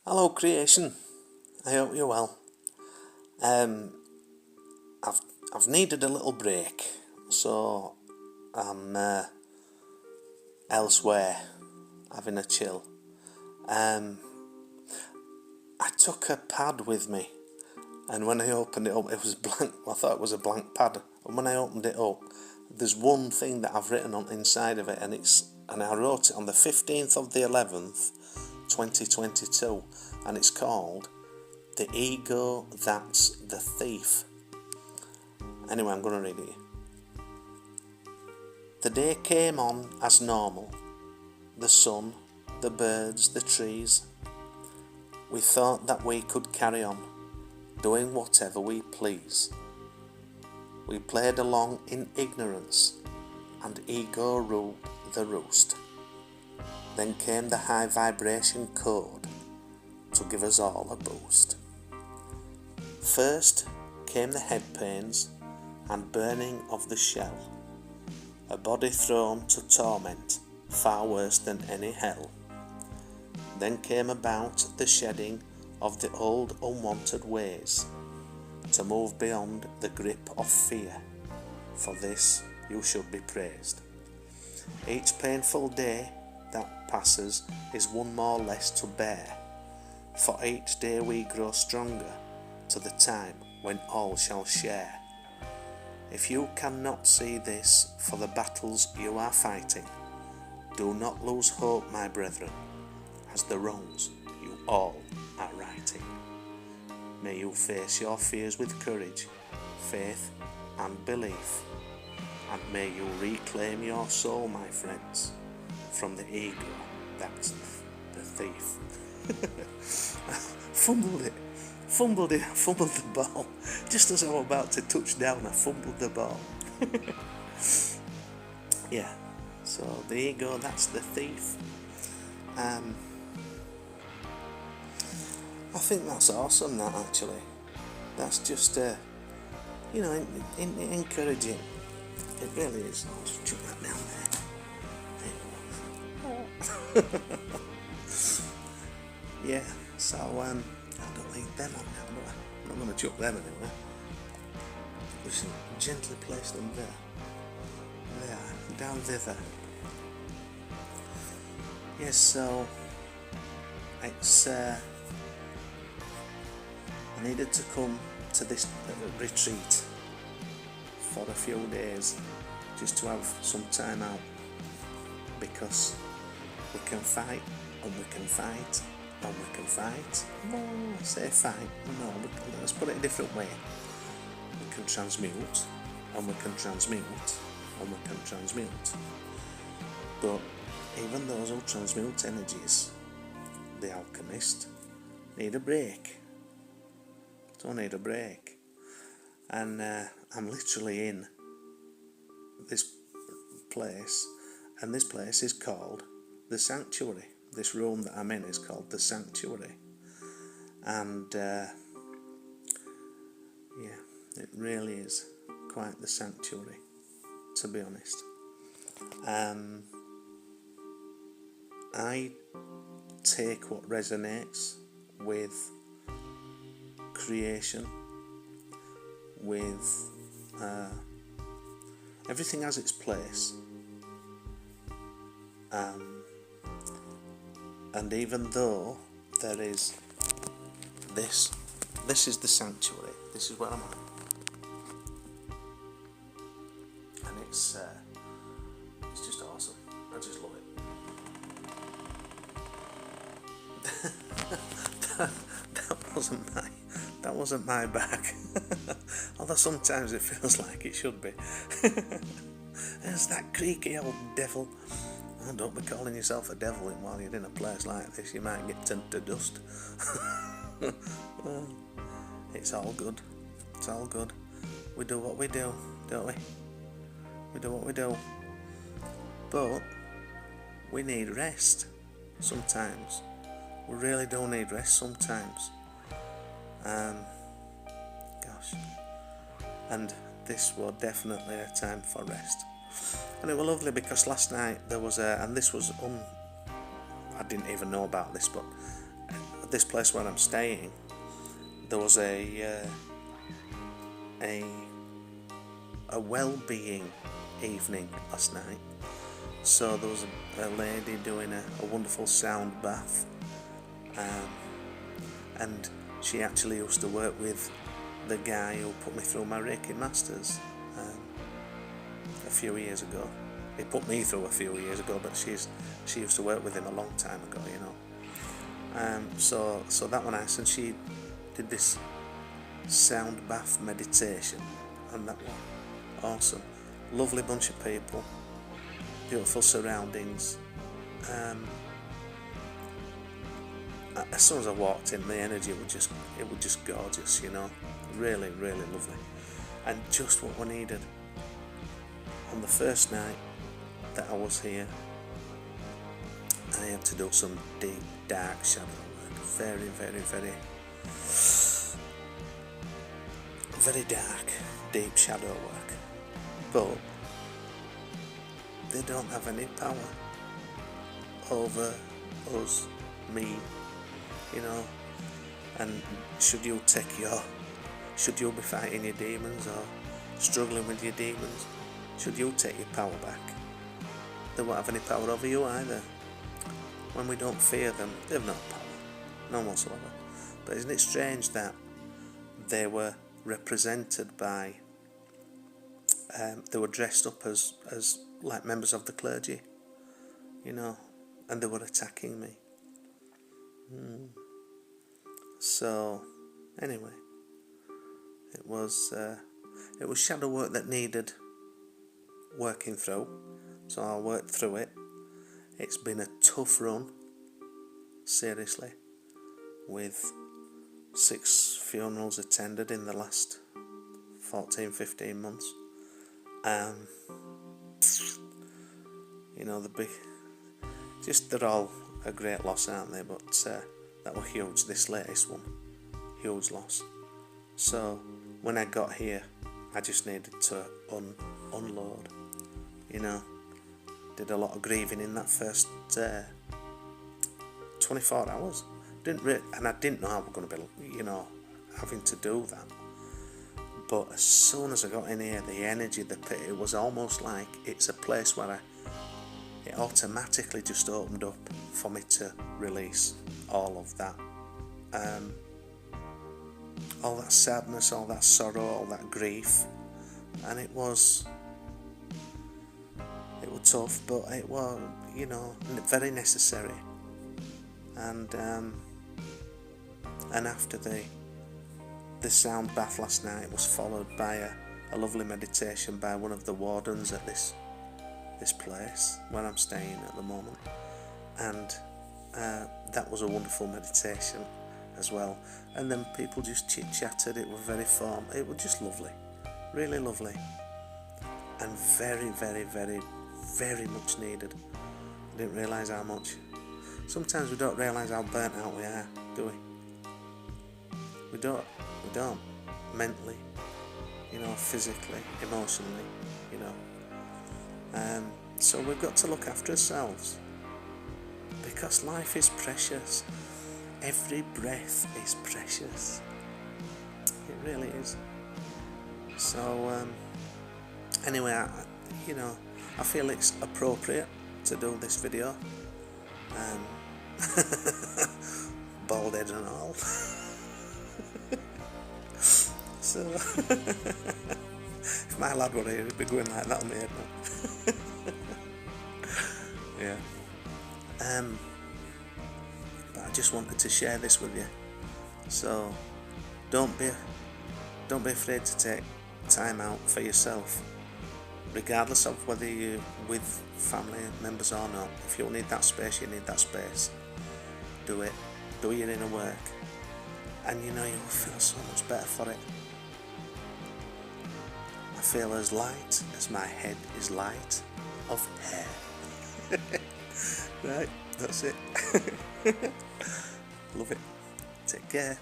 Hello creation, I hope you're well. I've needed a little break, so I'm elsewhere having a chill. I took a pad with me, and when I opened it up, it was blank. I thought it was a blank pad, and when I opened it up, there's one thing that I've written on inside of it, and I wrote it on the 15th of the 11th, 2022, and it's called "The Ego That's the Thief." Anyway, I'm going to read it. The day came on as normal. The sun, the birds, the trees. We thought that we could carry on, doing whatever we please. We played along in ignorance, and ego ruled the roost. Then came the high vibration code to give us all a boost. First came the head pains and burning of the shell, a body thrown to torment far worse than any hell. Then came about the shedding of the old unwanted ways, to move beyond the grip of fear. For this you should be praised. Each painful day that passes is one more less to bear, for each day we grow stronger to the time when all shall share. If you cannot see this for the battles you are fighting, do not lose hope, my brethren, as the wrongs you all are righting. May you face your fears with courage, faith and belief, and may you reclaim your soul, my friends, from the ego that's the thief. Fumbled the ball. Just as I was about to touch down, I fumbled the ball. Yeah, so the ego, that's the thief. I think that's awesome, that actually. That's just, encouraging. It really is. I'll just chuck that down there. Yeah, so I don't leave them on now, do I? I'm not going to chuck them anyway. Just gently place them there. There, down thither. Yes, so it's I needed to come to this retreat for a few days just to have some time out, because we can fight and we can fight and we can fight. No, I say fight. No, let's put it a different way. We can transmute and we can transmute and we can transmute. But even those who transmute energies, the alchemist, need a break. Don't need a break. And I'm literally in this place, and this place is called the Sanctuary. This room that I'm in is called the Sanctuary. And it really is quite the sanctuary, to be honest. I take what resonates with creation, with everything has its place, and even though there is this is the sanctuary, this is where I'm at, and it's just awesome. I just love it. That wasn't my back. Although sometimes it feels like it should be. There's that creaky old devil. Oh, don't be calling yourself a devil while you're in a place like this. You might get turned to dust. Well, it's all good. It's all good. We do what we do, don't we? We do what we do. But we need rest sometimes. We really do need rest sometimes. And this was definitely a time for rest. And it was lovely because last night there was I didn't even know about this, but at this place where I'm staying, there was a well-being evening last night. So there was a lady doing a wonderful sound bath, and she actually used to work with the guy who put me through my Reiki Masters a few years ago. He put me through a few years ago, but she used to work with him a long time ago, you know. So that one nice, and she did this sound bath meditation, and that was awesome. Lovely bunch of people, beautiful surroundings. As soon as I walked in, the energy was just gorgeous, you know, really, really lovely, and just what we needed. On the first night that I was here, I had to do some deep, dark shadow work, very, very, very, very dark, deep shadow work, but they don't have any power over us, me, you know. And should you be fighting your demons or struggling with your demons, should you take your power back, they won't have any power over you either. When we don't fear them, they have no power, none whatsoever. But isn't it strange that they were represented by, they were dressed up as like members of the clergy, you know, and they were attacking me. So anyway, it was shadow work that needed working through, so I worked through it. It's been a tough run, seriously, with 6 funerals attended in the last 14-15 months. You know, they're all a great loss, aren't they? But that were huge, this latest one, huge loss. So when I got here, I just needed to unload, you know. Did a lot of grieving in that first 24 hours. And I didn't know I was going to be, you know, having to do that. But as soon as I got in here, the energy, it was almost like it's a place where it automatically just opened up for me to release all of that. All that sadness, all that sorrow, all that grief. And it was tough, but it was, you know, very necessary. And after the sound bath last night, it was followed by a lovely meditation by one of the wardens at this place where I'm staying at the moment, and that was a wonderful meditation as well. And then people just chit-chatted. It was very formal. It was just lovely, really lovely, and very, very, very, very much needed. I didn't realise how much. Sometimes we don't realise how burnt out we are, do we? We don't. Mentally, you know, physically, emotionally, you know. So we've got to look after ourselves, because life is precious. Every breath is precious. It really is. So anyway, I feel it's appropriate to do this video. Bald head and all. So if my lad were here, he'd be going like that on my head now. Yeah. But I just wanted to share this with you. So don't be afraid to take time out for yourself, regardless of whether you're with family members or not. If you need that space, you need that space. Do it. Do your inner work, and you know you will feel so much better for it. I feel as light as my head is light of hair. Right, that's it. Love it. Take care.